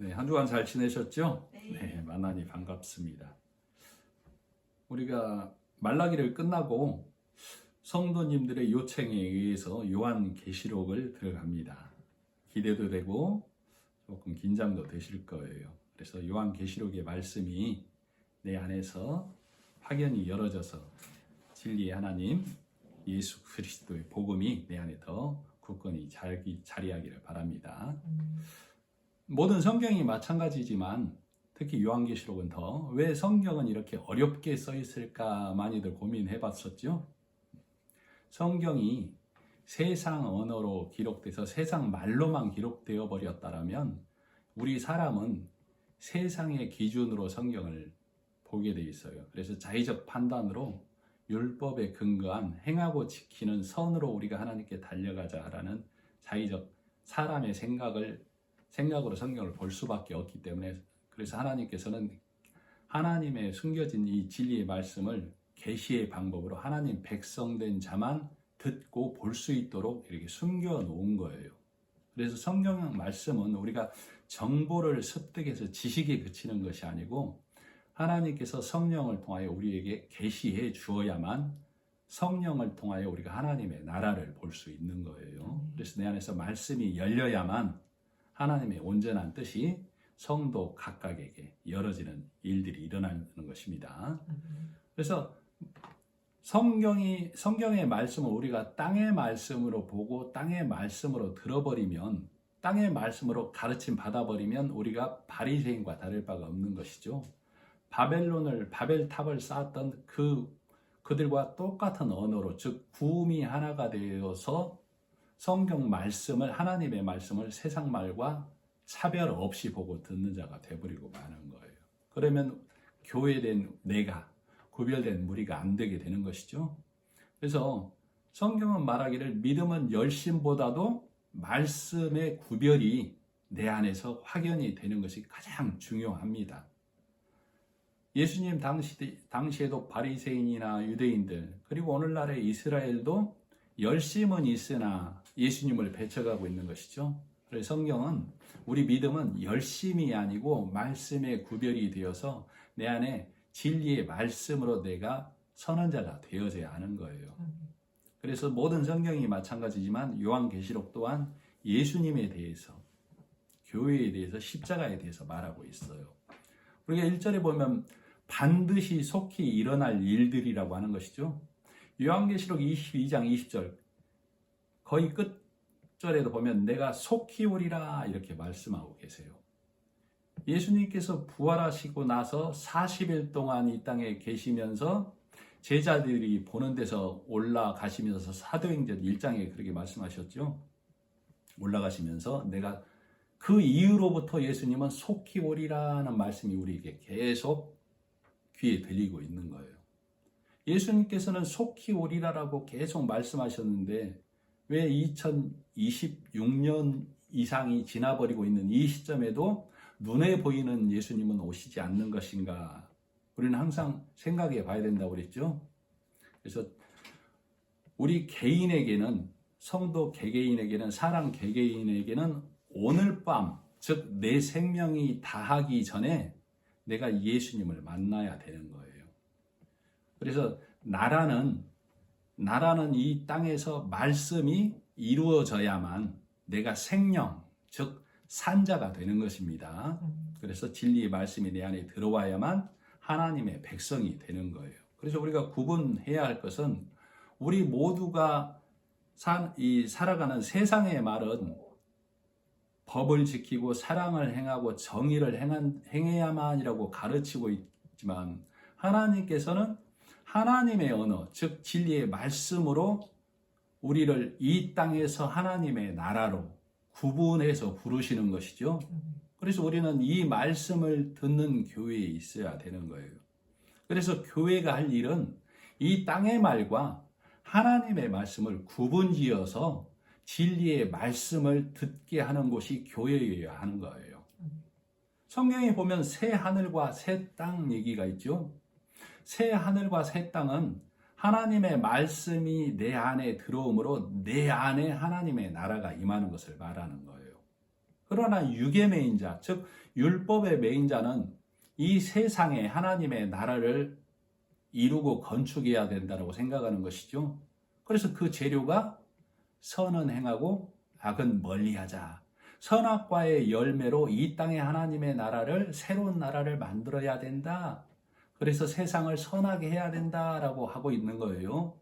네, 한 주간 잘 지내셨죠? 네. 네, 만나니 반갑습니다. 우리가 말라기를 끝나고 성도님들의 요청에 의해서 요한계시록을 들어갑니다. 기대도 되고 조금 긴장도 되실 거예요. 그래서 요한계시록의 말씀이 내 안에서 확연히 열어져서 진리의 하나님 예수 그리스도의 복음이 내 안에 더 굳건히 자리하기를 바랍니다. 모든 성경이 마찬가지지만 특히 요한계시록은 더 왜 성경은 이렇게 어렵게 써 있을까 많이들 고민해 봤었죠. 성경이 세상 언어로 기록돼서 세상 말로만 기록되어 버렸다라면 우리 사람은 세상의 기준으로 성경을 보게 돼 있어요. 그래서 자의적 판단으로 율법에 근거한 행하고 지키는 선으로 우리가 하나님께 달려가자라는 자의적 사람의 생각으로 성경을 볼 수밖에 없기 때문에, 그래서 하나님께서는 하나님의 숨겨진 이 진리의 말씀을 계시의 방법으로 하나님 백성된 자만 듣고 볼 수 있도록 이렇게 숨겨 놓은 거예요. 그래서 성경 말씀은 우리가 정보를 습득해서 지식에 그치는 것이 아니고 하나님께서 성령을 통하여 우리에게 계시해 주어야만 성령을 통하여 우리가 하나님의 나라를 볼 수 있는 거예요. 그래서 내 안에서 말씀이 열려야만 하나님의 온전한 뜻이 성도 각각에게 열어지는 일들이 일어나는 것입니다. 그래서 성경의 말씀을 우리가 땅의 말씀으로 보고 땅의 말씀으로 들어버리면, 땅의 말씀으로 가르침 받아버리면 우리가 바리새인과 다를 바가 없는 것이죠. 바벨탑을 쌓았던 그들과 똑같은 언어로, 즉 구음이 하나가 되어서 성경 말씀을, 하나님의 말씀을 세상 말과 차별 없이 보고 듣는 자가 되어버리고 마는 거예요. 그러면 교회된 내가, 구별된 무리가 안 되게 되는 것이죠. 그래서 성경은 말하기를 믿음은 열심보다도 말씀의 구별이 내 안에서 확연히 되는 것이 가장 중요합니다. 예수님 당시에도 바리새인이나 유대인들, 그리고 오늘날의 이스라엘도 열심은 있으나 예수님을 배척하고 있는 것이죠. 그래서 성경은, 우리 믿음은 열심이 아니고 말씀의 구별이 되어서 내 안에 진리의 말씀으로 내가 선언자가 되어져야 하는 거예요. 그래서 모든 성경이 마찬가지지만 요한계시록 또한 예수님에 대해서, 교회에 대해서, 십자가에 대해서 말하고 있어요. 우리가 1절에 보면 반드시 속히 일어날 일들이라고 하는 것이죠. 요한계시록 22장 20절 거의 끝절에도 보면 내가 속히 오리라 이렇게 말씀하고 계세요. 예수님께서 부활하시고 나서 40일 동안 이 땅에 계시면서 제자들이 보는 데서 올라가시면서 사도행전 1장에 그렇게 말씀하셨죠. 올라가시면서 내가 그 이후로부터 예수님은 속히 오리라는 말씀이 우리에게 계속 귀에 들리고 있는 거예요. 예수님께서는 속히 오리라라고 계속 말씀하셨는데 왜 2026년 이상이 지나버리고 있는 이 시점에도 눈에 보이는 예수님은 오시지 않는 것인가? 우리는 항상 생각해 봐야 된다고 그랬죠. 그래서 우리 개인에게는, 성도 개개인에게는, 사람 개개인에게는 오늘 밤, 즉 내 생명이 다하기 전에 내가 예수님을 만나야 되는 거예요. 그래서 나라는 이 땅에서 말씀이 이루어져야만 내가 생명, 즉 산자가 되는 것입니다. 그래서 진리의 말씀이 내 안에 들어와야만 하나님의 백성이 되는 거예요. 그래서 우리가 구분해야 할 것은, 우리 모두가 살아가는 세상의 말은 법을 지키고 사랑을 행하고 정의를 행해야만이라고 가르치고 있지만, 하나님께서는 하나님의 언어, 즉 진리의 말씀으로 우리를 이 땅에서 하나님의 나라로 구분해서 부르시는 것이죠. 그래서 우리는 이 말씀을 듣는 교회에 있어야 되는 거예요. 그래서 교회가 할 일은 이 땅의 말과 하나님의 말씀을 구분지어서 진리의 말씀을 듣게 하는 곳이 교회여야 하는 거예요. 성경에 보면 새 하늘과 새 땅 얘기가 있죠. 새 하늘과 새 땅은 하나님의 말씀이 내 안에 들어오므로 내 안에 하나님의 나라가 임하는 것을 말하는 거예요. 그러나 육의 매인자, 즉 율법의 매인자는 이 세상에 하나님의 나라를 이루고 건축해야 된다고 생각하는 것이죠. 그래서 그 재료가 선은 행하고 악은 멀리하자. 선악과의 열매로 이 땅에 하나님의 나라를, 새로운 나라를 만들어야 된다. 그래서 세상을 선하게 해야 된다라고 하고 있는 거예요.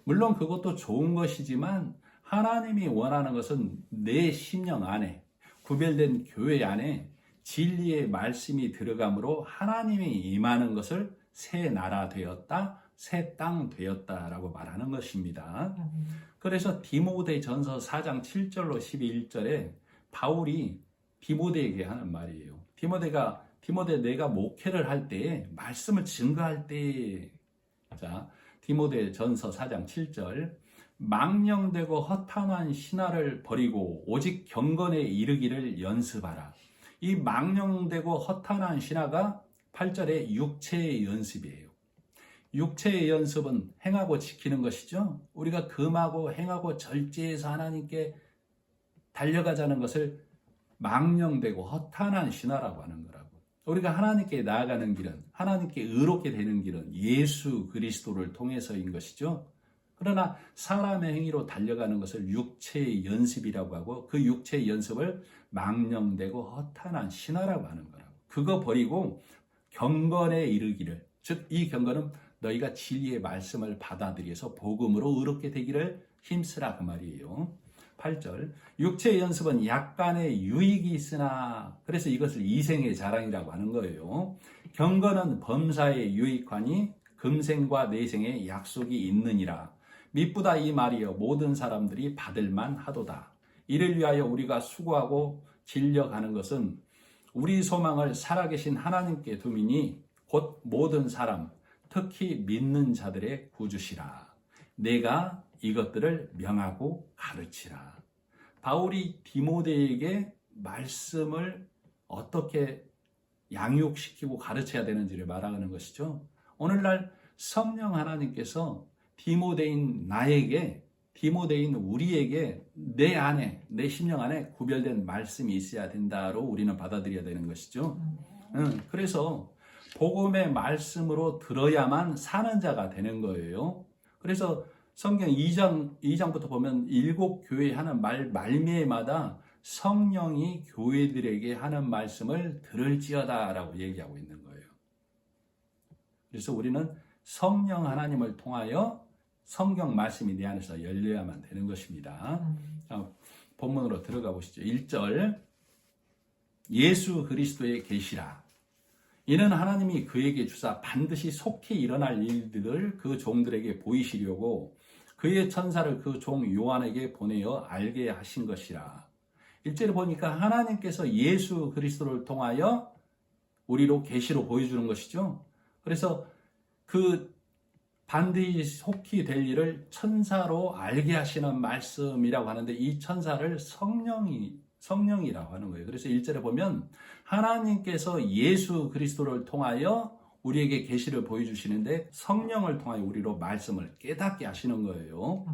물론 그것도 좋은 것이지만 하나님이 원하는 것은 내 심령 안에, 구별된 교회 안에 진리의 말씀이 들어감으로 하나님이 임하는 것을 새 나라 되었다, 새 땅 되었다라고 말하는 것입니다. 그래서 디모데전서 4장 7절로 11절에 바울이 디모데에게 하는 말이에요. 디모데 내가 목회를 할 때에, 말씀을 증거할 때에, 자, 디모데전서 4장 7절, 망령되고 허탄한 신화를 버리고 오직 경건에 이르기를 연습하라. 이 망령되고 허탄한 신화가 8절에 육체의 연습이에요. 육체의 연습은 행하고 지키는 것이죠. 우리가 금하고 행하고 절제해서 하나님께 달려가자는 것을 망령되고 허탄한 신화라고 하는 거라고. 우리가 하나님께 나아가는 길은, 하나님께 의롭게 되는 길은 예수 그리스도를 통해서인 것이죠. 그러나 사람의 행위로 달려가는 것을 육체의 연습이라고 하고, 그 육체의 연습을 망령되고 허탄한 신화라고 하는 거라고. 그거 버리고 경건에 이르기를, 즉 이 경건은 너희가 진리의 말씀을 받아들여서 복음으로 의롭게 되기를 힘쓰라, 그 말이에요. 8절, 육체의 연습은 약간의 유익이 있으나, 그래서 이것을 이생의 자랑이라고 하는 거예요. 경건은 범사에 유익하니 금생과 내생에 약속이 있느니라. 미쁘다 이 말이여 모든 사람들이 받을만 하도다. 이를 위하여 우리가 수고하고 진력하는 것은 우리 소망을 살아계신 하나님께 두미니 곧 모든 사람, 특히 믿는 자들의 구주시라. 내가 이것들을 명하고 가르치라. 바울이 디모데에게 말씀을 어떻게 양육시키고 가르쳐야 되는지를 말하는 것이죠. 오늘날 성령 하나님께서 디모데인 나에게, 디모데인 우리에게 내 안에, 내 심령 안에 구별된 말씀이 있어야 된다로 우리는 받아들여야 되는 것이죠. 그래서 복음의 말씀으로 들어야만 사는 자가 되는 거예요. 그래서 성경 2장부터 보면 7교회에 하는 말미에마다 성령이 교회들에게 하는 말씀을 들을지어다 라고 얘기하고 있는 거예요. 그래서 우리는 성령 하나님을 통하여 성경 말씀이 내 안에서 열려야만 되는 것입니다. 자, 본문으로 들어가 보시죠. 1절, 예수 그리스도의 계시라. 이는 하나님이 그에게 주사 반드시 속히 일어날 일들을 그 종들에게 보이시려고 그의 천사를 그 종 요한에게 보내어 알게 하신 것이라. 1절에 보니까 하나님께서 예수 그리스도를 통하여 우리로 계시로 보여주는 것이죠. 그래서 그 반드시 속히 될 일을 천사로 알게 하시는 말씀이라고 하는데, 이 천사를 성령이라고 하는 거예요. 그래서 1절에 보면 하나님께서 예수 그리스도를 통하여 우리에게 계시를 보여주시는데 성령을 통하여 우리로 말씀을 깨닫게 하시는 거예요.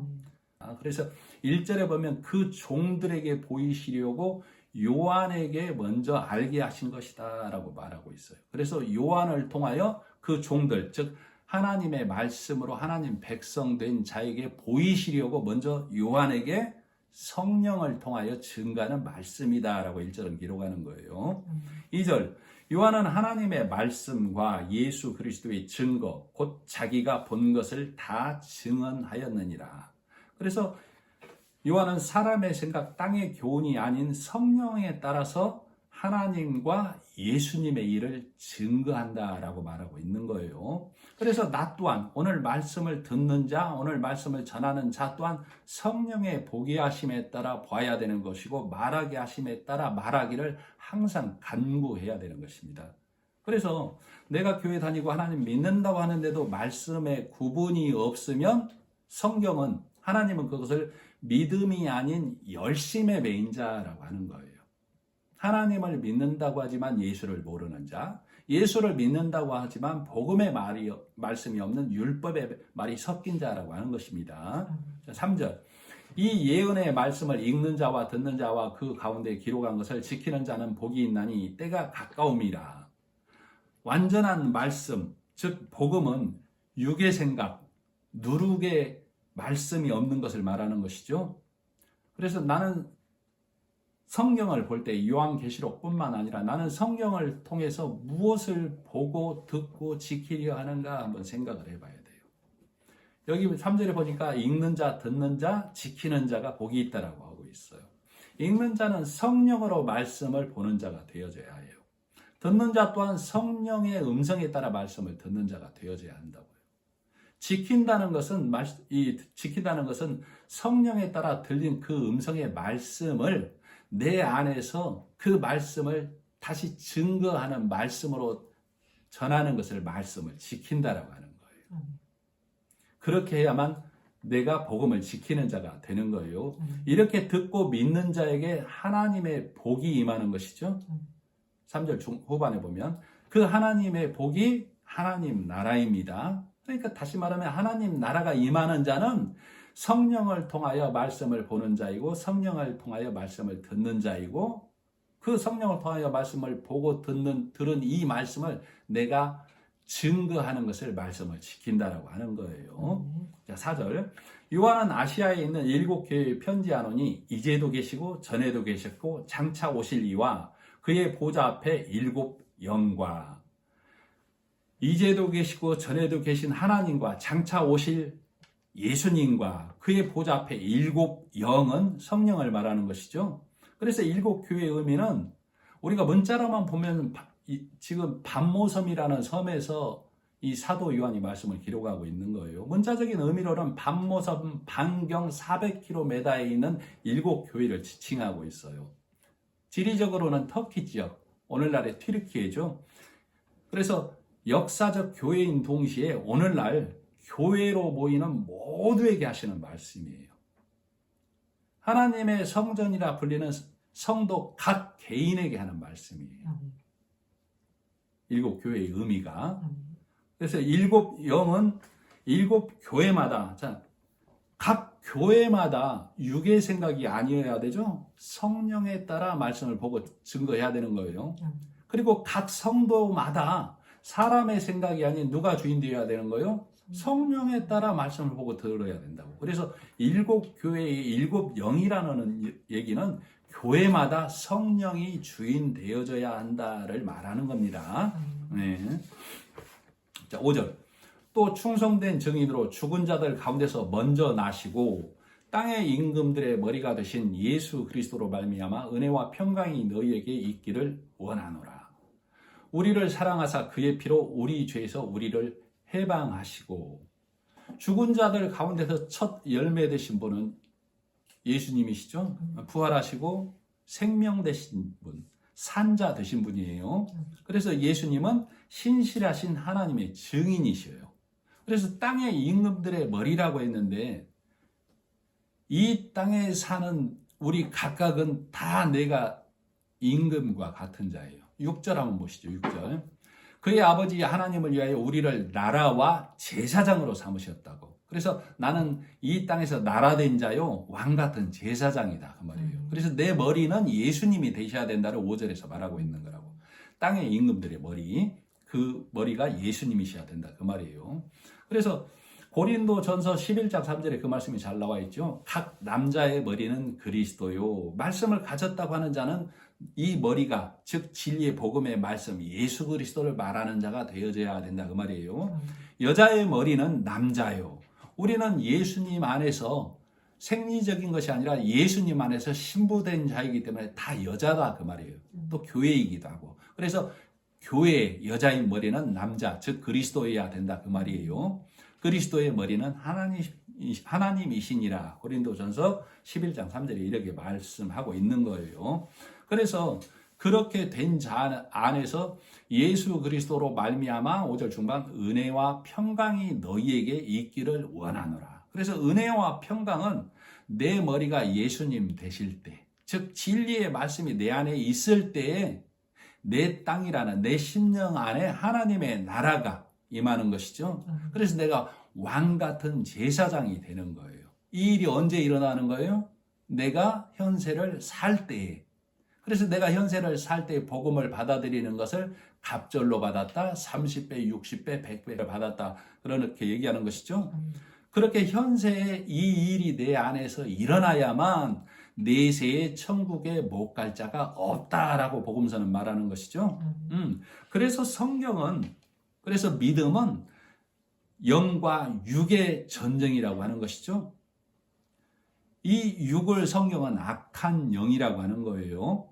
그래서 1절에 보면 그 종들에게 보이시려고 요한에게 먼저 알게 하신 것이다 라고 말하고 있어요. 그래서 요한을 통하여 그 종들, 즉 하나님의 말씀으로 하나님 백성 된 자에게 보이시려고 먼저 요한에게 성령을 통하여 증가하는 말씀이다 라고 1절은 기록하는 거예요. 2절, 요한은 하나님의 말씀과 예수 그리스도의 증거, 곧 자기가 본 것을 다 증언하였느니라. 그래서 요한은 사람의 생각, 땅의 교훈이 아닌 성령에 따라서 하나님과 예수님의 일을 증거한다라고 말하고 있는 거예요. 그래서 나 또한 오늘 말씀을 듣는 자, 오늘 말씀을 전하는 자 또한 성령의 보게 하심에 따라 봐야 되는 것이고 말하게 하심에 따라 말하기를 항상 간구해야 되는 것입니다. 그래서 내가 교회 다니고 하나님 믿는다고 하는데도 말씀에 구분이 없으면 성경은, 하나님은 그것을 믿음이 아닌 열심의 매인자라고 하는 거예요. 하나님을 믿는다고 하지만 예수를 모르는 자, 예수를 믿는다고 하지만 복음의 말씀이 없는 율법의 말이 섞인 자라고 하는 것입니다. 3절, 이 예언의 말씀을 읽는 자와 듣는 자와 그 가운데 기록한 것을 지키는 자는 복이 있나니 때가 가까움이라. 완전한 말씀, 즉 복음은 육의 생각, 누룩의 말씀이 없는 것을 말하는 것이죠. 그래서 나는 성경을 볼 때 요한계시록뿐만 아니라 나는 성경을 통해서 무엇을 보고 듣고 지키려 하는가 한번 생각을 해봐야 돼요. 여기 3절에 보니까 읽는 자, 듣는 자, 지키는 자가 복이 있다라고 하고 있어요. 읽는 자는 성령으로 말씀을 보는 자가 되어져야 해요. 듣는 자 또한 성령의 음성에 따라 말씀을 듣는 자가 되어져야 한다고요. 지킨다는 것은 성령에 따라 들린 그 음성의 말씀을 내 안에서 그 말씀을 다시 증거하는 말씀으로 전하는 것을 말씀을 지킨다라고 하는 거예요. 그렇게 해야만 내가 복음을 지키는 자가 되는 거예요. 이렇게 듣고 믿는 자에게 하나님의 복이 임하는 것이죠. 3절 후반에 보면 그 하나님의 복이 하나님 나라입니다. 그러니까 다시 말하면 하나님 나라가 임하는 자는 성령을 통하여 말씀을 보는 자이고 성령을 통하여 말씀을 듣는 자이고 그 성령을 통하여 말씀을 보고 들은 이 말씀을 내가 증거하는 것을 말씀을 지킨다라고 하는 거예요. 자, 4절. 요한은 아시아에 있는 7교회에 편지하노니 이제도 계시고 전에도 계셨고 장차 오실 이와 그의 보좌 앞에 7 영과 이제도 계시고 전에도 계신 하나님과 장차 오실 예수님과 그의 보좌 앞에 7 영은 성령을 말하는 것이죠. 그래서 7 교회의 의미는 우리가 문자로만 보면 지금 반모섬이라는 섬에서 이 사도 요한이 말씀을 기록하고 있는 거예요. 문자적인 의미로는 반모섬 반경 400km에 있는 7 교회를 지칭하고 있어요. 지리적으로는 터키 지역, 오늘날의 튀르키예죠. 그래서 역사적 교회인 동시에 오늘날 교회로 모이는 모두에게 하시는 말씀이에요. 하나님의 성전이라 불리는 성도 각 개인에게 하는 말씀이에요. 7 교회의 의미가. 그래서 7 영은 7 교회마다, 각 교회마다 육의 생각이 아니어야 되죠. 성령에 따라 말씀을 보고 증거해야 되는 거예요. 그리고 각 성도마다 사람의 생각이 아닌 누가 주인 되어야 되는 거예요? 성령에 따라 말씀을 보고 들어야 된다고. 그래서 7 교회의 7 영이라는 얘기는 교회마다 성령이 주인 되어져야 한다를 말하는 겁니다. 네. 자, 5절. 또 충성된 증인으로 죽은 자들 가운데서 먼저 나시고 땅의 임금들의 머리가 되신 예수 그리스도로 말미암아 은혜와 평강이 너희에게 있기를 원하노라. 우리를 사랑하사 그의 피로 우리 죄에서 우리를 해방하시고 죽은 자들 가운데서 첫 열매 되신 분은 예수님이시죠. 부활하시고 생명 되신 분, 산자 되신 분이에요. 그래서 예수님은 신실하신 하나님의 증인이셔요. 그래서 땅의 임금들의 머리라고 했는데 이 땅에 사는 우리 각각은 다 내가 임금과 같은 자예요. 6절 한번 보시죠. 6절. 그의 아버지 하나님을 위하여 우리를 나라와 제사장으로 삼으셨다고. 그래서 나는 이 땅에서 나라된 자요 왕 같은 제사장이다 그 말이에요. 그래서 내 머리는 예수님이 되셔야 된다를 5절에서 말하고 있는 거라고. 땅의 임금들의 머리, 그 머리가 예수님이셔야 된다 그 말이에요. 그래서 고린도전서 11장 3절에 그 말씀이 잘 나와 있죠. 각 남자의 머리는 그리스도요. 말씀을 가졌다고 하는 자는 이 머리가 즉 진리의 복음의 말씀 예수 그리스도를 말하는 자가 되어져야 된다 그 말이에요. 여자의 머리는 남자요. 우리는 예수님 안에서 생리적인 것이 아니라 예수님 안에서 신부된 자이기 때문에 다 여자다 그 말이에요. 또 교회이기도 하고. 그래서 교회 여자인 머리는 남자 즉 그리스도여야 된다 그 말이에요. 그리스도의 머리는 하나님이시니라. 고린도전서 11장 3절에 이렇게 말씀하고 있는 거예요. 그래서 그렇게 된 자 안에서 예수 그리스도로 말미암아 5절 중반 은혜와 평강이 너희에게 있기를 원하노라. 그래서 은혜와 평강은 내 머리가 예수님 되실 때, 즉 진리의 말씀이 내 안에 있을 때에 내 땅이라는 내 심령 안에 하나님의 나라가 임하는 것이죠. 그래서 내가 왕 같은 제사장이 되는 거예요. 이 일이 언제 일어나는 거예요? 내가 현세를 살 때에. 그래서 내가 현세를 살 때 복음을 받아들이는 것을 갑절로 받았다, 30배, 60배, 100배를 받았다, 그렇게 얘기하는 것이죠. 그렇게 현세에 이 일이 내 안에서 일어나야만 내세에 천국에 못 갈 자가 없다라고 복음서는 말하는 것이죠. 그래서 성경은, 그래서 믿음은 영과 육의 전쟁이라고 하는 것이죠. 이 육을 성경은 악한 영이라고 하는 거예요.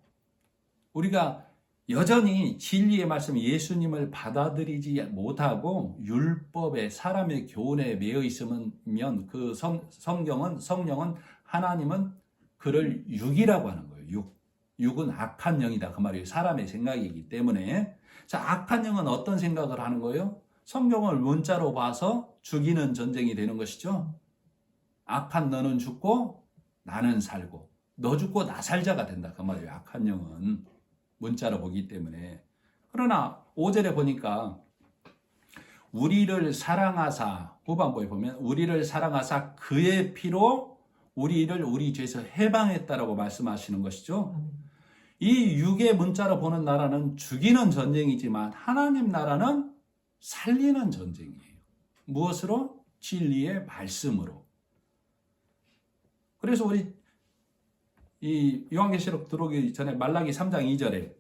우리가 여전히 진리의 말씀 예수님을 받아들이지 못하고 율법의 사람의 교훈에 매여 있으면 그 성령은 하나님은 그를 육이라고 하는 거예요. 육은 악한 영이다 그 말이에요. 사람의 생각이기 때문에. 자, 악한 영은 어떤 생각을 하는 거예요? 성경을 문자로 봐서 죽이는 전쟁이 되는 것이죠. 악한 너는 죽고 나는 살고, 너 죽고 나 살자가 된다 그 말이에요. 악한 영은 문자로 보기 때문에. 그러나 5절에 보니까 우리를 사랑하사, 후반부에 보면 우리를 사랑하사 그의 피로 우리를 우리 죄에서 해방했다라고 말씀하시는 것이죠. 이 육의 문자로 보는 나라는 죽이는 전쟁이지만 하나님 나라는 살리는 전쟁이에요. 무엇으로? 진리의 말씀으로. 그래서 우리 이 요한계시록 들어오기 전에 말라기 3장 2절에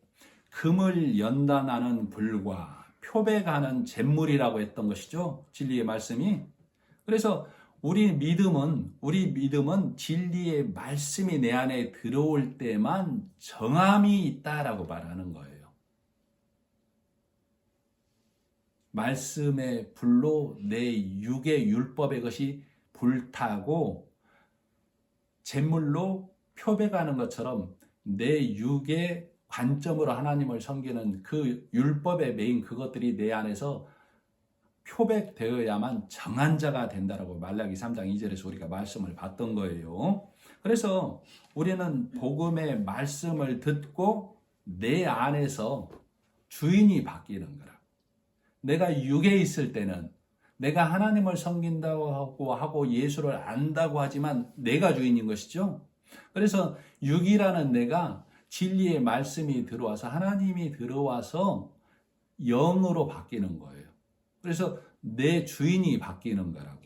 금을 연단하는 불과 표백하는 잿물이라고 했던 것이죠. 진리의 말씀이. 그래서 우리 믿음은 진리의 말씀이 내 안에 들어올 때만 정함이 있다라고 말하는 거예요. 말씀의 불로 내 육의 율법의 것이 불타고 잿물로 표백하는 것처럼 내 육의 관점으로 하나님을 섬기는 그 율법의 메인 그것들이 내 안에서 표백되어야만 정한 자가 된다라고 말라기 3장 2절에서 우리가 말씀을 봤던 거예요. 그래서 우리는 복음의 말씀을 듣고 내 안에서 주인이 바뀌는 거라. 내가 육에 있을 때는 내가 하나님을 섬긴다고 하고 예수를 안다고 하지만 내가 주인인 것이죠. 그래서 육이라는 내가 진리의 말씀이 들어와서 하나님이 들어와서 영으로 바뀌는 거예요. 그래서 내 주인이 바뀌는 거라고.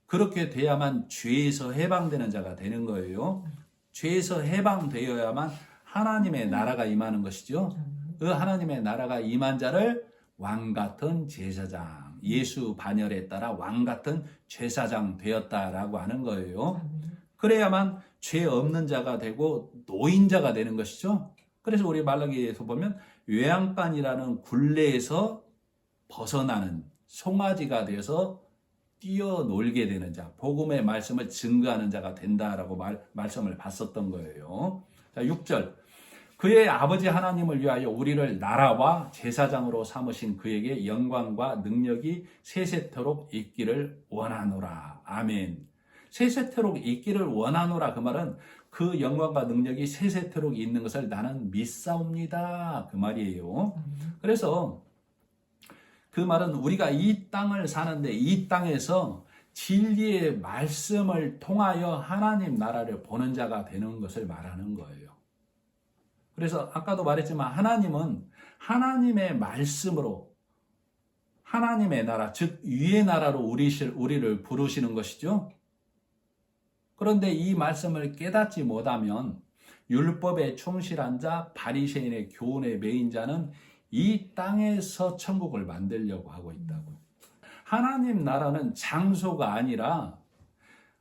그렇게 돼야만 죄에서 해방되는 자가 되는 거예요. 죄에서 해방되어야만 하나님의 나라가 임하는 것이죠. 그 하나님의 나라가 임한 자를 왕같은 제사장, 예수 반열에 따라 왕같은 제사장 되었다라고 하는 거예요. 그래야만 죄 없는 자가 되고 노인자가 되는 것이죠. 그래서 우리 말라기에서 보면 외양간이라는 굴레에서 벗어나는 송아지가 되어서 뛰어놀게 되는 자, 복음의 말씀을 증거하는 자가 된다라고 말씀을 봤었던 거예요. 자, 6절. 그의 아버지 하나님을 위하여 우리를 나라와 제사장으로 삼으신 그에게 영광과 능력이 세세토록 있기를 원하노라. 아멘. 세세토록 있기를 원하노라. 그 말은 그 영광과 능력이 세세토록 있는 것을 나는 믿사옵니다. 그 말이에요. 그래서 그 말은 우리가 이 땅을 사는데 이 땅에서 진리의 말씀을 통하여 하나님 나라를 보는 자가 되는 것을 말하는 거예요. 그래서 아까도 말했지만 하나님은 하나님의 말씀으로 하나님의 나라, 즉 위의 나라로 우리를 부르시는 것이죠. 그런데 이 말씀을 깨닫지 못하면 율법에 충실한 자, 바리새인의 교훈에 매인 자는 이 땅에서 천국을 만들려고 하고 있다고. 하나님 나라는 장소가 아니라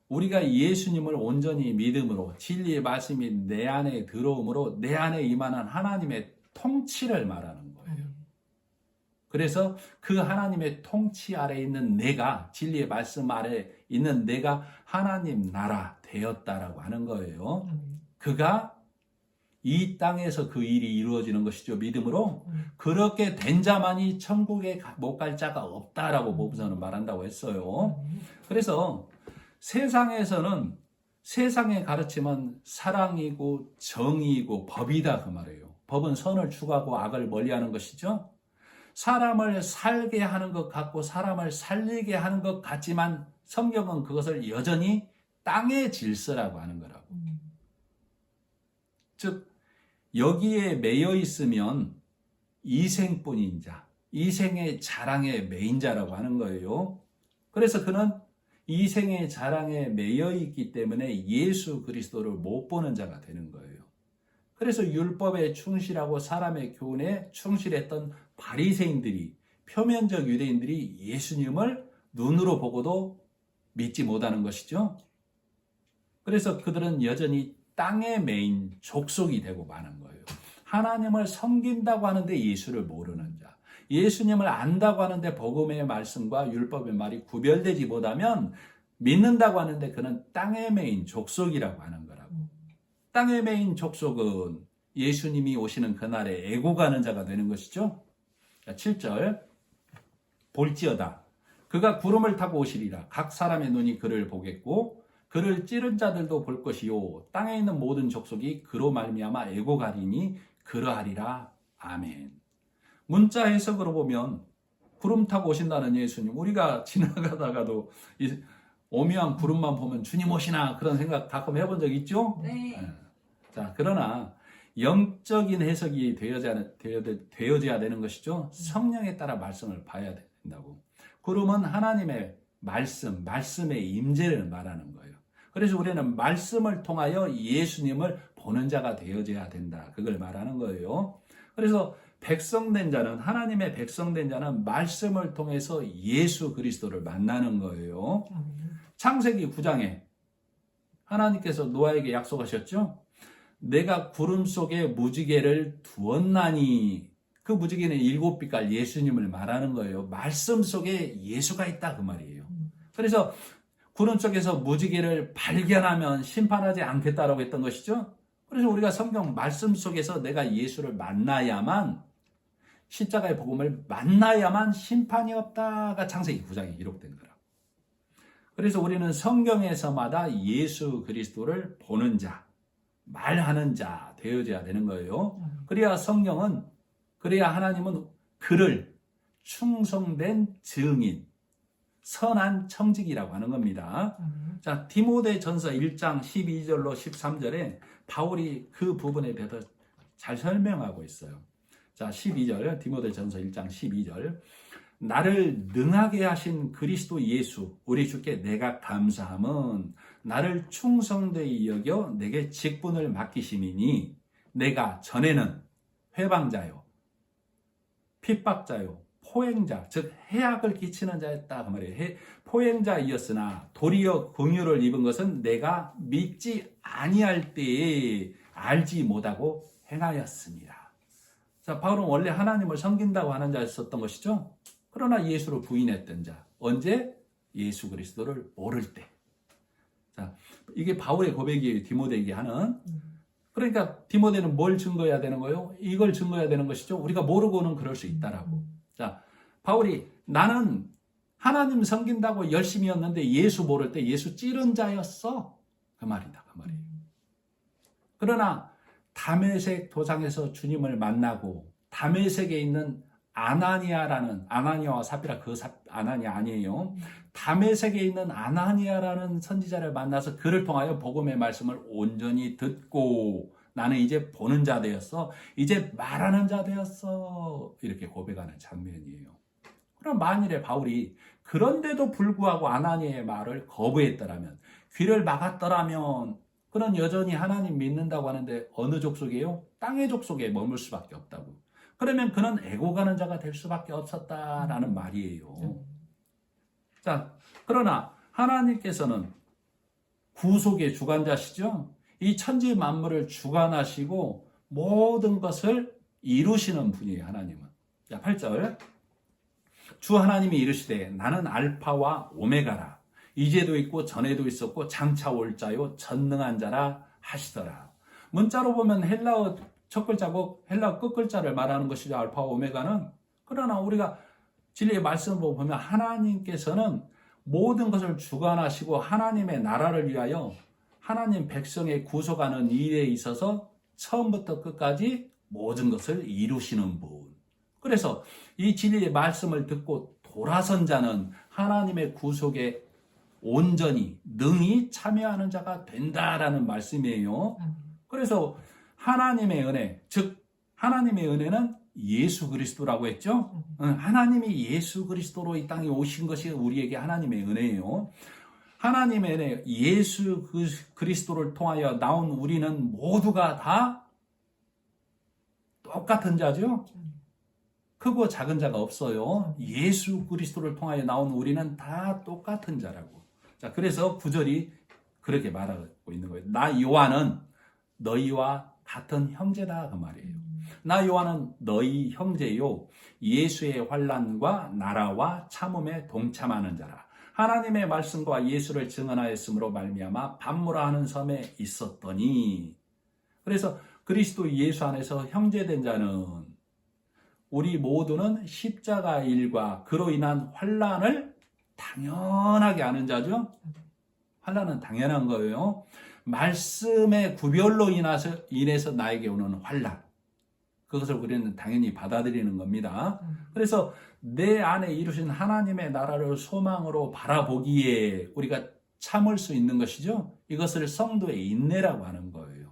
우리가 예수님을 온전히 믿음으로 진리의 말씀이 내 안에 들어옴으로 내 안에 임하는 하나님의 통치를 말하는 거예요. 그래서 그 하나님의 통치 아래 있는 내가, 진리의 말씀 아래 있는 내가 하나님 나라 되었다라고 하는 거예요. 그가 이 땅에서 그 일이 이루어지는 것이죠. 믿음으로. 그렇게 된 자만이 천국에 못 갈 자가 없다라고 복음서는 말한다고 했어요. 그래서 세상에서는 세상의 가르침은 사랑이고 정의이고 법이다 그 말이에요. 법은 선을 추구하고 악을 멀리하는 것이죠. 사람을 살게 하는 것 같고 사람을 살리게 하는 것 같지만 성경은 그것을 여전히 땅의 질서라고 하는 거라고. 즉 여기에 매여 있으면 이생뿐인 자, 이생의 자랑의 매인자라고 하는 거예요. 그래서 그는 이생의 자랑에 매여 있기 때문에 예수 그리스도를 못 보는 자가 되는 거예요. 그래서 율법에 충실하고 사람의 교훈에 충실했던 바리새인들이, 표면적 유대인들이 예수님을 눈으로 보고도 믿지 못하는 것이죠. 그래서 그들은 여전히 땅의 매인 족속이 되고 마는 거예요. 하나님을 섬긴다고 하는데 예수를 모르는 자, 예수님을 안다고 하는데 복음의 말씀과 율법의 말이 구별되지 못하면 믿는다고 하는데 그는 땅의 매인 족속이라고 하는 거라고. 땅의 매인 족속은 예수님이 오시는 그날에 애고가는 자가 되는 것이죠. 7절 볼지어다 그가 구름을 타고 오시리라. 각 사람의 눈이 그를 보겠고 그를 찌른 자들도 볼 것이요 땅에 있는 모든 족속이 그로 말미암아 애고가리니 그러하리라. 아멘. 문자 해석으로 보면 구름 타고 오신다는 예수님, 우리가 지나가다가도 이 오묘한 구름만 보면 주님 오시나 그런 생각 가끔 해본 적 있죠? 네. 자, 그러나 영적인 해석이 되어져야 되는 것이죠. 성령에 따라 말씀을 봐야 된다고. 구름은 하나님의 말씀의 임재를 말하는 거예요. 그래서 우리는 말씀을 통하여 예수님을 보는 자가 되어져야 된다. 그걸 말하는 거예요. 그래서 백성된 자는, 하나님의 백성된 자는 말씀을 통해서 예수 그리스도를 만나는 거예요. 창세기 9장에 하나님께서 노아에게 약속하셨죠? 내가 구름 속에 무지개를 두었나니, 그 무지개는 7빛깔 예수님을 말하는 거예요. 말씀 속에 예수가 있다 그 말이에요. 그래서 구름 속에서 무지개를 발견하면 심판하지 않겠다라고 했던 것이죠. 그래서 우리가 성경 말씀 속에서 내가 예수를 만나야만, 십자가의 복음을 만나야만 심판이 없다가 창세기 9장에 기록된 거라. 그래서 우리는 성경에서마다 예수 그리스도를 보는 자, 말하는 자 되어져야 되는 거예요. 그래야 성경은, 그래야 하나님은 그를 충성된 증인, 선한 청직이라고 하는 겁니다. 자, 디모데전서 1장 12절로 13절에 바울이 그 부분에 대해서 잘 설명하고 있어요. 자, 12절, 디모데전서 1장 12절. 나를 능하게 하신 그리스도 예수 우리 주께 내가 감사함은 나를 충성되이 여겨 내게 직분을 맡기심이니 내가 전에는 회방자요, 핍박자요, 포행자, 즉 해악을 끼치는 자였다 그 말이에요. 포행자이었으나 도리어 긍휼을 입은 것은 내가 믿지 아니할 때에 알지 못하고 행하였습니다. 자, 바울은 원래 하나님을 섬긴다고 하는 자였었던 것이죠. 그러나 예수를 부인했던 자. 언제? 예수 그리스도를 모를 때. 자, 이게 바울의 고백이에요. 디모데에게 하는. 그러니까 디모데는 뭘 증거해야 되는 거예요? 이걸 증거해야 되는 것이죠. 우리가 모르고는 그럴 수 있다라고. 자, 바울이 나는 하나님 섬긴다고 열심히 였는데 예수 모를 때 예수 찌른 자였어. 그 말이다. 그 말이에요. 그러나 다메섹 도상에서 주님을 만나고 다메섹에 있는 아나니아와 삽비라, 그 아나니아 아니에요. 다메섹에 있는 아나니아라는 선지자를 만나서 그를 통하여 복음의 말씀을 온전히 듣고 나는 이제 보는 자 되었어. 이제 말하는 자 되었어. 이렇게 고백하는 장면이에요. 그럼 만일에 바울이 그런데도 불구하고 아나니아의 말을 거부했더라면, 귀를 막았더라면 그는 여전히 하나님 믿는다고 하는데 어느 족속이에요? 땅의 족속에 머물 수밖에 없다고. 그러면 그는 애고가는 자가 될 수밖에 없었다라는 말이에요. 자, 그러나 하나님께서는 구속의 주관자시죠. 이 천지 만물을 주관하시고 모든 것을 이루시는 분이에요. 하나님은. 자, 8절. 주 하나님이 이르시되 나는 알파와 오메가라. 이제도 있고 전에도 있었고 장차 올 자요 전능한 자라 하시더라. 문자로 보면 헬라어 첫 글자고 헬라어 끝 글자를 말하는 것이죠. 알파와 오메가는. 그러나 우리가 진리의 말씀을 보면 하나님께서는 모든 것을 주관하시고 하나님의 나라를 위하여 하나님 백성의 구속하는 일에 있어서 처음부터 끝까지 모든 것을 이루시는 분. 그래서 이 진리의 말씀을 듣고 돌아선 자는 하나님의 구속에 온전히 능히 참여하는 자가 된다라는 말씀이에요. 그래서 하나님의 은혜, 즉 하나님의 은혜는 예수 그리스도라고 했죠. 하나님이 예수 그리스도로 이 땅에 오신 것이 우리에게 하나님의 은혜예요. 하나님의 은혜, 예수 그리스도를 통하여 나온 우리는 모두가 다 똑같은 자죠. 크고 작은 자가 없어요. 예수 그리스도를 통하여 나온 우리는 다 똑같은 자라고. 자, 그래서 구절이 그렇게 말하고 있는 거예요. 나 요한은 너희와 같은 형제다 그 말이에요. 나 요한은 너희 형제요 예수의 환난과 나라와 참음에 동참하는 자라. 하나님의 말씀과 예수를 증언하였으므로 말미암아 반모라 하는 섬에 있었더니. 그래서 그리스도 예수 안에서 형제된 자는 우리 모두는 십자가 일과 그로 인한 환난을 당연하게 아는 자죠. 환난은 당연한 거예요. 말씀의 구별로 인해서 나에게 오는 환난, 그것을 우리는 당연히 받아들이는 겁니다. 그래서 내 안에 이루신 하나님의 나라를 소망으로 바라보기에 우리가 참을 수 있는 것이죠. 이것을 성도의 인내라고 하는 거예요.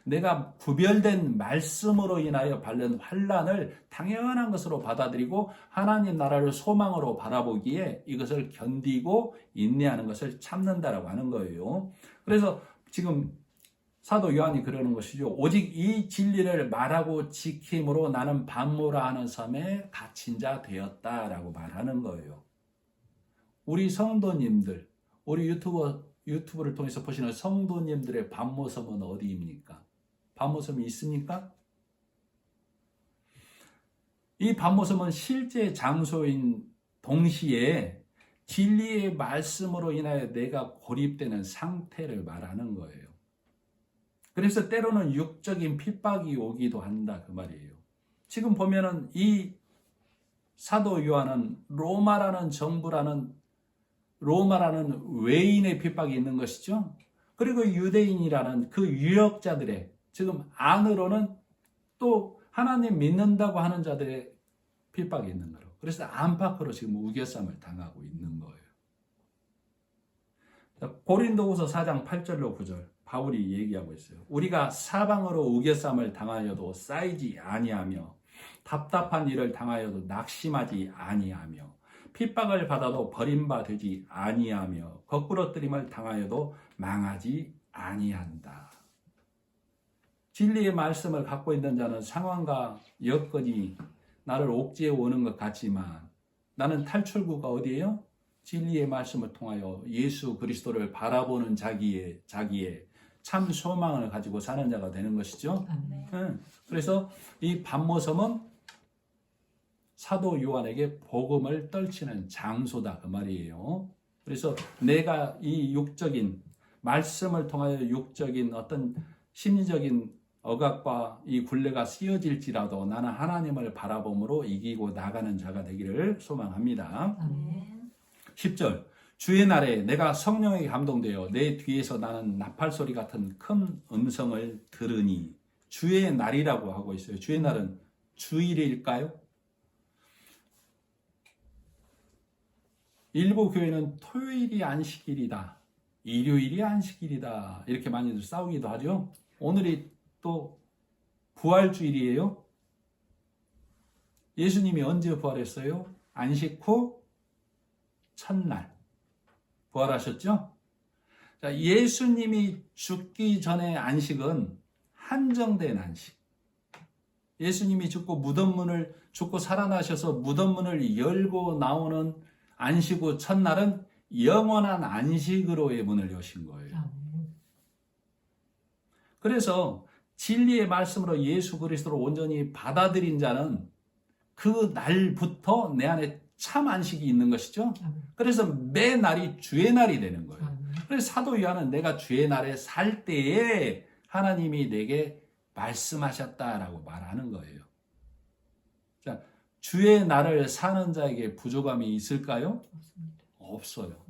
내가 구별된 말씀으로 인하여 받는 환난을 당연한 것으로 받아들이고 하나님 나라를 소망으로 바라보기에 이것을 견디고 인내하는 것을 참는다라고 하는 거예요. 그래서 지금 사도 요한이 그러는 것이죠. 오직 이 진리를 말하고 지킴으로 나는 반모라 하는 섬에 갇힌 자 되었다라고 말하는 거예요. 우리 성도님들, 우리 유튜브를 통해서 보시는 성도님들의 반모섬은 어디입니까? 반모섬이 있습니까? 이 반모섬은 실제 장소인 동시에 진리의 말씀으로 인하여 내가 고립되는 상태를 말하는 거예요. 그래서 때로는 육적인 핍박이 오기도 한다 그 말이에요. 지금 보면은 이 사도 요한은 로마라는 외인의 핍박이 있는 것이죠. 그리고 유대인이라는 그 유역자들의, 지금 안으로는 또 하나님 믿는다고 하는 자들의 핍박이 있는 거예요. 그래서 안팎으로 지금 우겨쌈을 당하고 있는 거예요. 고린도후서 4장 8절로 9절 바울이 얘기하고 있어요. 우리가 사방으로 우겨쌈을 당하여도 쌓이지 아니하며 답답한 일을 당하여도 낙심하지 아니하며 핍박을 받아도 버림받지 아니하며 거꾸러뜨림을 당하여도 망하지 아니한다. 진리의 말씀을 갖고 있는 자는 상황과 여건이 나를 옥죄해 오는 것 같지만 나는 탈출구가 어디예요? 진리의 말씀을 통하여 예수 그리스도를 바라보는 자기의 참 소망을 가지고 사는 자가 되는 것이죠. 그래서 이 반모섬은 사도 요한에게 복음을 떨치는 장소다 그 말이에요. 그래서 내가 이 육적인 말씀을 통하여 육적인 어떤 심리적인 억압과 이 굴레가 씌어질지라도 나는 하나님을 바라봄으로 이기고 나가는 자가 되기를 소망합니다. 10절 주의 날에 내가 성령에게 감동되어 내 뒤에서 나는 나팔소리 같은 큰 음성을 들으니. 주의 날이라고 하고 있어요. 주의 날은 주일일까요? 일부 교회는 토요일이 안식일이다, 일요일이 안식일이다 이렇게 많이들 싸우기도 하죠. 오늘이 또 부활주일이에요. 예수님이 언제 부활했어요? 안식 후 첫날 부활하셨죠? 자, 예수님이 죽기 전의 안식은 한정된 안식. 예수님이 죽고 살아나셔서 무덤문을 열고 나오는 안식 후 첫날은 영원한 안식으로의 문을 여신 거예요. 그래서 진리의 말씀으로 예수 그리스도를 온전히 받아들인 자는 그 날부터 내 안에 참 안식이 있는 것이죠. 그래서 매 날이 주의 날이 되는 거예요. 그래서 사도 요한은 내가 주의 날에 살 때에 하나님이 내게 말씀하셨다라고 말하는 거예요. 자, 주의 날을 사는 자에게 부족함이 있을까요? 없어요.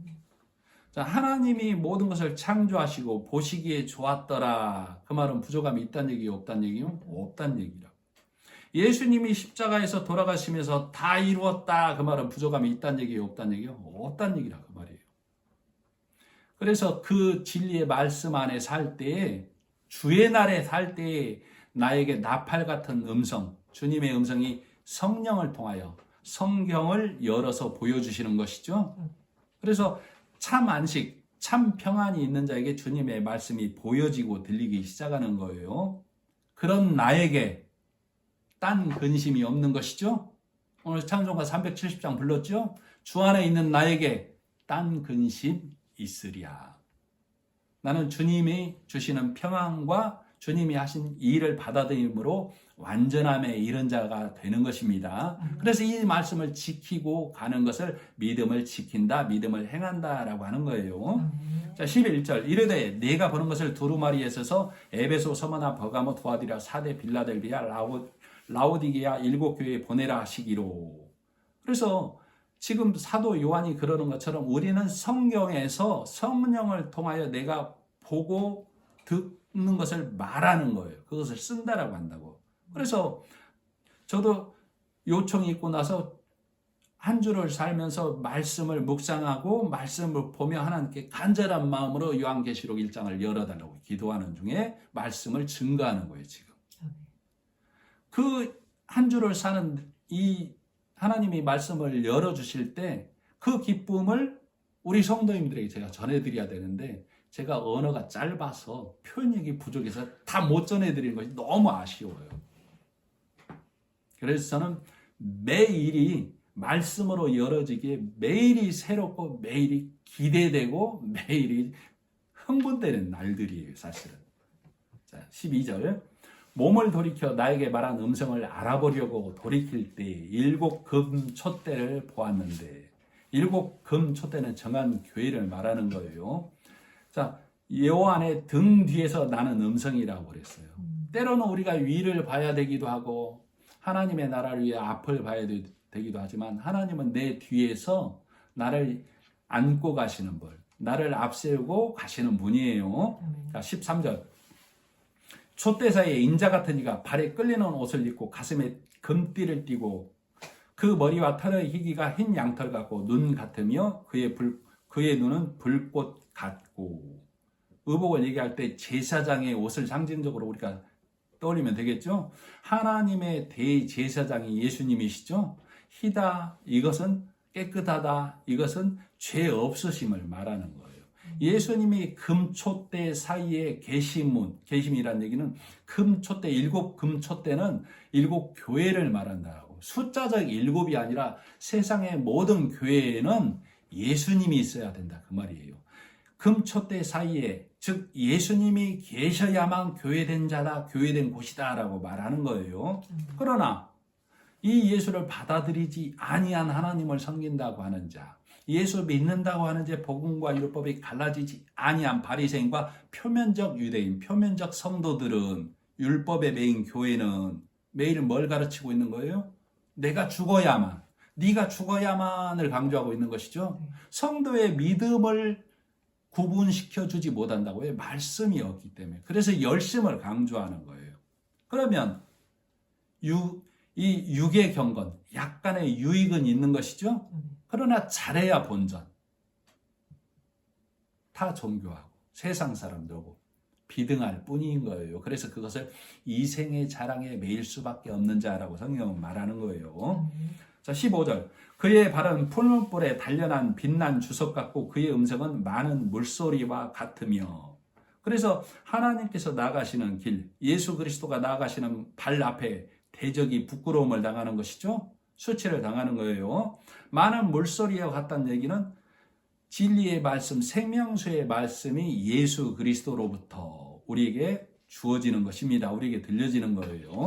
자, 하나님이 모든 것을 창조하시고 보시기에 좋았더라. 그 말은 부족함이 있다는 얘기요, 없다는 얘기요? 없다는 얘기라고. 예수님이 십자가에서 돌아가시면서 다 이루었다. 그 말은 부족함이 있다는 얘기요, 없다는 얘기요? 없다는 얘기라 그 말이에요. 그래서 그 진리의 말씀 안에 살 때에, 주의 날에 살 때에 나에게 나팔 같은 음성, 주님의 음성이 성령을 통하여 성경을 열어서 보여주시는 것이죠. 그래서 참 안식, 참 평안이 있는 자에게 주님의 말씀이 보여지고 들리기 시작하는 거예요. 그런 나에게 딴 근심이 없는 것이죠. 오늘 찬송가 370장 불렀죠. 주 안에 있는 나에게 딴 근심 있으랴. 나는 주님이 주시는 평안과 주님이 하신 일을 받아들임으로 완전함에 이른 자가 되는 것입니다. 그래서 이 말씀을 지키고 가는 것을 믿음을 지킨다, 믿음을 행한다라고 하는 거예요. 자, 11절. 이르되 내가 보는 것을 두루마리에 써서 에베소, 서머나, 버가모, 두아디라, 사대, 빌라델비아, 라오디게아 7교회에 보내라 하시기로. 그래서 지금 사도 요한이 그러는 것처럼 우리는 성경에서 성령을 통하여 내가 보고 듣는 것을 말하는 거예요. 그것을 쓴다라고 한다고. 그래서 저도 요청이 있고 나서 한 주를 살면서 말씀을 묵상하고 말씀을 보며 하나님께 간절한 마음으로 요한계시록 1장을 열어달라고 기도하는 중에 말씀을 증거하는 거예요, 지금. 그 한 주를 사는 이 하나님이 말씀을 열어주실 때 그 기쁨을 우리 성도님들에게 제가 전해드려야 되는데 제가 언어가 짧아서 표현력이 부족해서 다 못 전해드리는 것이 너무 아쉬워요. 그래서 저는 매일이 말씀으로 열어지기에 매일이 새롭고 매일이 기대되고 매일이 흥분되는 날들이에요, 사실은. 자, 12절. 몸을 돌이켜 나에게 말한 음성을 알아보려고 돌이킬 때 7금 촛대를 보았는데, 7금 촛대는 정한 교회를 말하는 거예요. 자, 여호와의 등 뒤에서 나는 음성이라고 그랬어요. 때로는 우리가 위를 봐야 되기도 하고 하나님의 나라를 위해 앞을 봐야 되기도 하지만 하나님은 내 뒤에서 나를 안고 가시는 분, 나를 앞세우고 가시는 분이에요. 자, 13절. 촛대 사이에 인자 같은 이가 발에 끌리는 옷을 입고 가슴에 금띠를 띠고 그 머리와 털의 희기가 흰 양털 같고 눈 같으며 그의 눈은 불꽃 같고. 의복을 얘기할 때 제사장의 옷을 상징적으로 우리가 떠올리면 되겠죠. 하나님의 대제사장이 예수님이시죠. 희다, 이것은 깨끗하다, 이것은 죄 없으심을 말하는 거예요. 예수님이 금촛대 사이에 계심이라는 얘기는 금촛대, 7금촛대는 7교회를 말한다고. 숫자적 7이 아니라 세상의 모든 교회에는 예수님이 있어야 된다, 그 말이에요. 금촛대 사이에, 즉 예수님이 계셔야만 교회된 자다, 교회된 곳이다 라고 말하는 거예요. 그러나 이 예수를 받아들이지 아니한 하나님을 섬긴다고 하는 자, 예수 믿는다고 하는 자, 복음과 율법이 갈라지지 아니한 바리새인과 표면적 유대인, 표면적 성도들은, 율법의 메인 교회는 매일 뭘 가르치고 있는 거예요? 내가 죽어야만, 네가 죽어야만을 강조하고 있는 것이죠. 성도의 믿음을 구분시켜주지 못한다고요. 말씀이 없기 때문에. 그래서 열심을 강조하는 거예요. 그러면 이 육의 경건, 약간의 유익은 있는 것이죠. 그러나 잘해야 본전. 타 종교하고 세상 사람들하고 비등할 뿐인 거예요. 그래서 그것을 이생의 자랑에 매일 수밖에 없는 자라고 성경은 말하는 거예요. 자, 15절. 그의 발은 풀무불에 단련한 빛난 주석 같고 그의 음성은 많은 물소리와 같으며. 그래서 하나님께서 나가시는 길, 예수 그리스도가 나가시는 발 앞에 대적이 부끄러움을 당하는 것이죠. 수치를 당하는 거예요. 많은 물소리와 같다는 얘기는 진리의 말씀, 생명수의 말씀이 예수 그리스도로부터 우리에게 주어지는 것입니다. 우리에게 들려지는 거예요.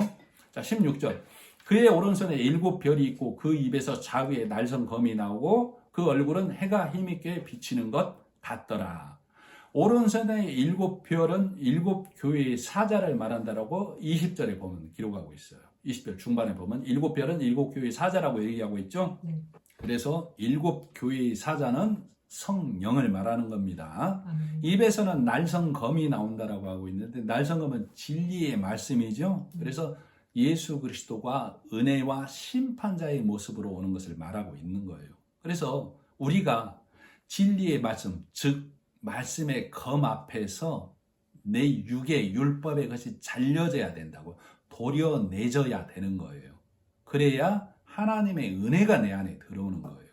자, 16절. 그의 오른손에 7별이 있고 그 입에서 좌우에 날성검이 나오고 그 얼굴은 해가 힘있게 비치는 것 같더라. 오른손의 7별은 7교회의 사자를 말한다라고 20절에 보면 기록하고 있어요. 20절 중반에 보면 7별은 7교회의 사자라고 얘기하고 있죠. 그래서 7교회의 사자는 성령을 말하는 겁니다. 입에서는 날성검이 나온다라고 하고 있는데 날성검은 진리의 말씀이죠. 그래서 예수 그리스도가 은혜와 심판자의 모습으로 오는 것을 말하고 있는 거예요. 그래서 우리가 진리의 말씀, 즉 말씀의 검 앞에서 내 육의 율법의 것이 잘려져야 된다고, 도려내져야 되는 거예요. 그래야 하나님의 은혜가 내 안에 들어오는 거예요.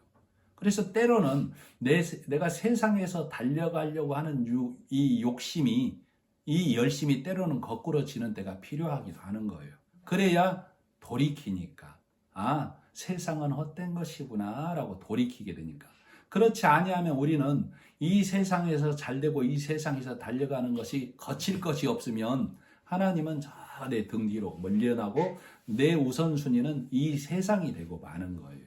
그래서 때로는 내가 세상에서 달려가려고 하는 이 욕심이, 이 열심이 때로는 거꾸러지는 때가 필요하기도 하는 거예요. 그래야 돌이키니까, 아, 세상은 헛된 것이구나 라고 돌이키게 되니까. 그렇지 아니하면 우리는 이 세상에서 잘되고 이 세상에서 달려가는 것이 거칠 것이 없으면 하나님은 저 내 등 뒤로 멀려나고 내 우선순위는 이 세상이 되고 마는 거예요.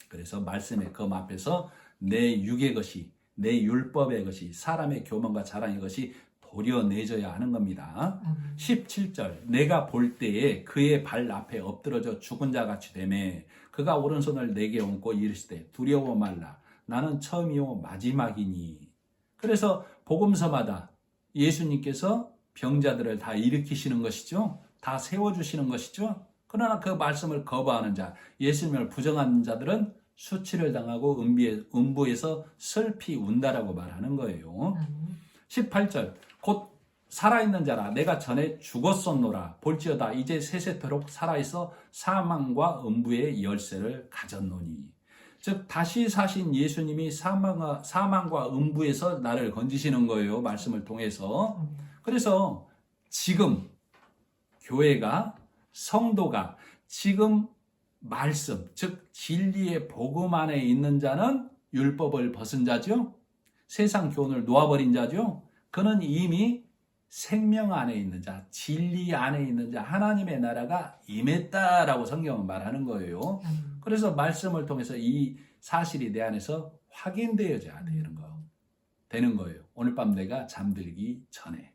그래서 말씀의 검 앞에서 내 육의 것이, 내 율법의 것이, 사람의 교만과 자랑의 것이 도려내져야 하는 겁니다. 17절, 내가 볼 때에 그의 발 앞에 엎드러져 죽은 자 같이 되매 그가 오른손을 내게 얹고 이르시되 두려워 말라 나는 처음이요 마지막이니. 그래서 복음서마다 예수님께서 병자들을 다 일으키시는 것이죠. 다 세워주시는 것이죠. 그러나 그 말씀을 거부하는 자, 예수님을 부정하는 자들은 수치를 당하고 음부에서 슬피 운다라고 말하는 거예요. 18절, 곧 살아있는 자라 내가 전에 죽었었노라 볼지어다 이제 세세토록 살아있어 사망과 음부의 열쇠를 가졌노니. 즉 다시 사신 예수님이 사망과 음부에서 나를 건지시는 거예요. 말씀을 통해서. 그래서 지금 교회가, 성도가 지금 말씀, 즉 진리의 복음 안에 있는 자는 율법을 벗은 자죠. 세상 교훈을 놓아버린 자죠. 그는 이미 생명 안에 있는 자, 진리 안에 있는 자, 하나님의 나라가 임했다라고 성경은 말하는 거예요. 그래서 말씀을 통해서 이 사실이 내 안에서 확인되어져야 되는 거예요. 오늘 밤 내가 잠들기 전에.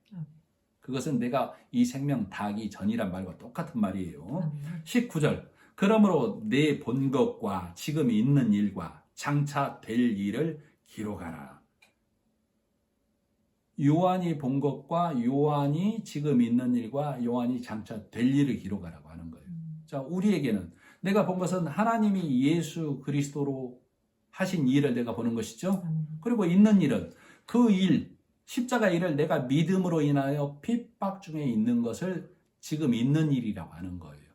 그것은 내가 이 생명 다하기 전이란 말과 똑같은 말이에요. 19절, 그러므로 내 본 것과 지금 있는 일과 장차 될 일을 기록하라. 요한이 본 것과 요한이 지금 있는 일과 요한이 장차 될 일을 기록하라고 하는 거예요. 자, 우리에게는 내가 본 것은 하나님이 예수 그리스도로 하신 일을 내가 보는 것이죠. 그리고 있는 일은 그 일, 십자가 일을 내가 믿음으로 인하여 핍박 중에 있는 것을 지금 있는 일이라고 하는 거예요.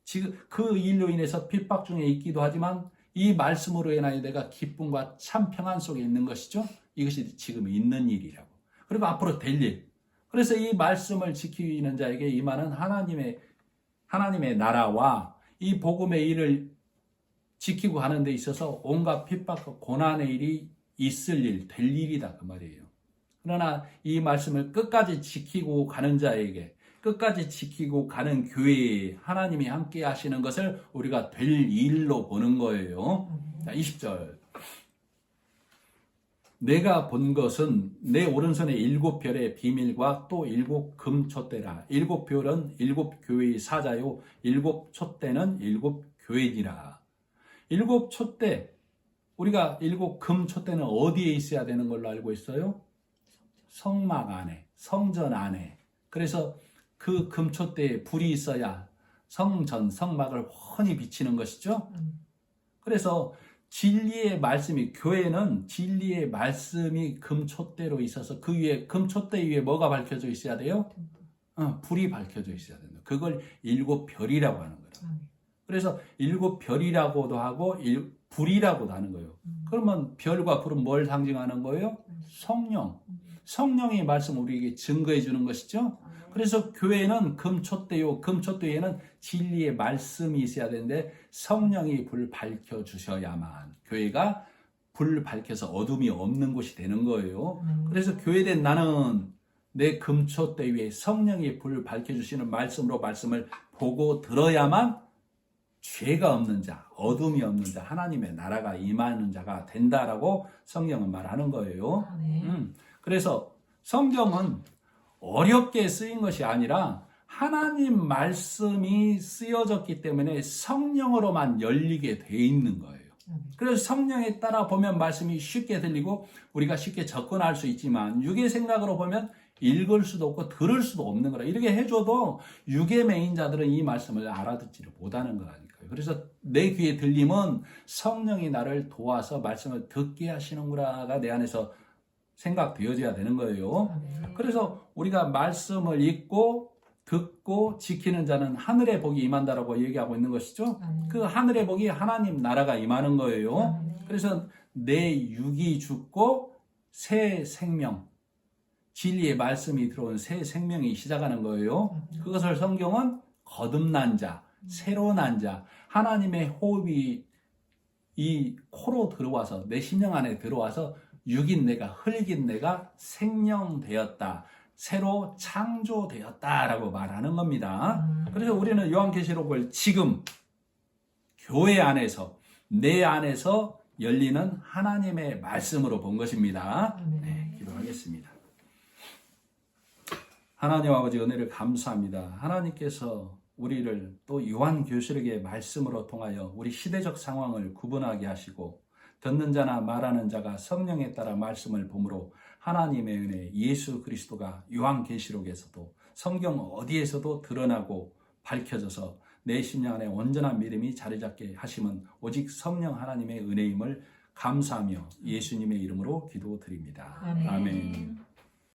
지금 그 일로 인해서 핍박 중에 있기도 하지만 이 말씀으로 인하여 내가 기쁨과 참 평안 속에 있는 것이죠. 이것이 지금 있는 일이라고. 그리고 앞으로 될 일. 그래서 이 말씀을 지키는 자에게 임하는 하나님의 나라와 이 복음의 일을 지키고 가는 데 있어서 온갖 핍박과 고난의 일이 있을 일, 될 일이다 그 말이에요. 그러나 이 말씀을 끝까지 지키고 가는 자에게, 끝까지 지키고 가는 교회에 하나님이 함께 하시는 것을 우리가 될 일로 보는 거예요. 자, 20절. 내가 본 것은 내 오른손에 7별의 비밀과 또 7금촛대라. 7별은 7교회의 사자요 7촛대는 7교회니라. 7촛대, 우리가 7금촛대는 어디에 있어야 되는 걸로 알고 있어요? 성막 안에, 성전 안에. 그래서 그 금촛대에 불이 있어야 성막을 훤히 비치는 것이죠. 그래서 진리의 말씀이, 교회는 진리의 말씀이 금촛대로 있어서 그 위에, 금촛대 위에 뭐가 밝혀져 있어야 돼요? 불이 밝혀져 있어야 된다. 그걸 7별이라고 하는 거예요. 그래서 7별이라고도 하고 불이라고도 하는 거예요. 그러면 별과 불은 뭘 상징하는 거예요? 성령. 성령의 말씀 우리에게 증거해 주는 것이죠. 그래서 교회는 금촛대요. 금촛대에는 진리의 말씀이 있어야 되는데 성령이 불 밝혀주셔야만 교회가 불 밝혀서 어둠이 없는 곳이 되는 거예요. 그래서 교회된 나는 내 금촛대 위에 성령이 불 밝혀주시는 말씀으로 말씀을 보고 들어야만 죄가 없는 자, 어둠이 없는 자, 하나님의 나라가 임하는 자가 된다라고 성경은 말하는 거예요. 그래서 성경은 어렵게 쓰인 것이 아니라 하나님 말씀이 쓰여졌기 때문에 성령으로만 열리게 돼 있는 거예요. 그래서 성령에 따라 보면 말씀이 쉽게 들리고 우리가 쉽게 접근할 수 있지만 육의 생각으로 보면 읽을 수도 없고 들을 수도 없는 거라. 이렇게 해줘도 육의 맹인자들은 이 말씀을 알아듣지를 못하는 거라니까요. 그래서 내 귀에 들림은 성령이 나를 도와서 말씀을 듣게 하시는구나가 내 안에서 생각되어져야 되는 거예요. 아멘. 그래서 우리가 말씀을 읽고 듣고 지키는 자는 하늘의 복이 임한다라고 얘기하고 있는 것이죠. 아멘. 그 하늘의 복이 하나님 나라가 임하는 거예요. 아멘. 그래서 내 육이 죽고 새 생명, 진리의 말씀이 들어온 새 생명이 시작하는 거예요. 그것을 성경은 거듭난 자, 새로 난 자, 하나님의 호흡이 이 코로 들어와서 내 심령 안에 들어와서 육인 내가, 흙인 내가 생명되었다. 새로 창조되었다라고 말하는 겁니다. 그래서 우리는 요한계시록을 지금 교회 안에서 내 안에서 열리는 하나님의 말씀으로 본 것입니다. 네, 기도하겠습니다. 하나님 아버지 은혜를 감사합니다. 하나님께서 우리를 또 요한계시록의 말씀으로 통하여 우리 시대적 상황을 구분하게 하시고 듣는 자나 말하는 자가 성령에 따라 말씀을 보므로 하나님의 은혜 예수 그리스도가 요한계시록에서도 성경 어디에서도 드러나고 밝혀져서 내 심령 안에 온전한 믿음이 자리 잡게 하심은 오직 성령 하나님의 은혜임을 감사하며 예수님의 이름으로 기도드립니다. 아멘. 아멘.